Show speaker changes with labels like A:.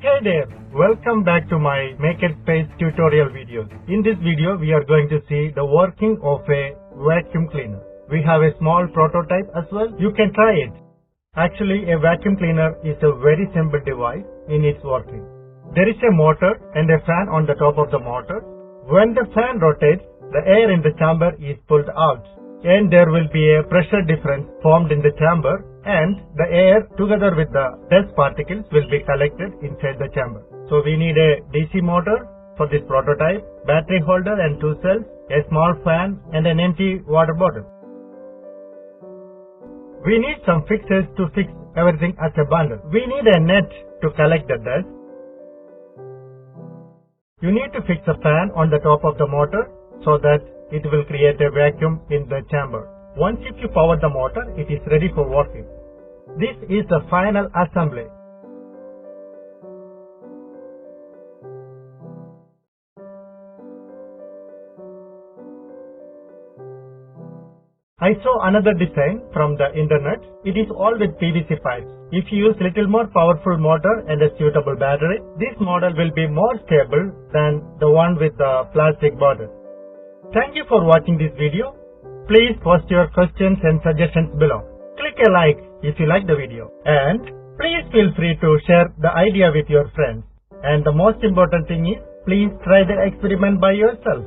A: Hey there, welcome back to my makerspace tutorial videos. In this video, we are going to see the working of a vacuum cleaner. We have a small prototype as well. You can try it. Actually, a vacuum cleaner is a very simple device in its working. There is a motor and a fan on the top of the motor. When the fan rotates, the air in the chamber is pulled out, and there will be a pressure difference formed in the chamber, and the air together with the dust particles will be collected inside the chamber. So we need a DC motor for this prototype, battery holder and 2 cells, a small fan and an empty water bottle. We need some fixes to fix everything as a bundle. We need a net to collect the dust. You need to fix a fan on the top of the motor so that it will create a vacuum in the chamber. Once if you power the motor, it is ready for working. This is the final assembly. I saw another design from the internet. It is all with PVC pipes. If you use little more powerful motor and a suitable battery, this model will be more stable than the one with the plastic bottle. Thank you for watching this video. Please post your questions and suggestions below. Click a like if you like the video. And please feel free to share the idea with your friends. And the most important thing is, please try the experiment by yourself.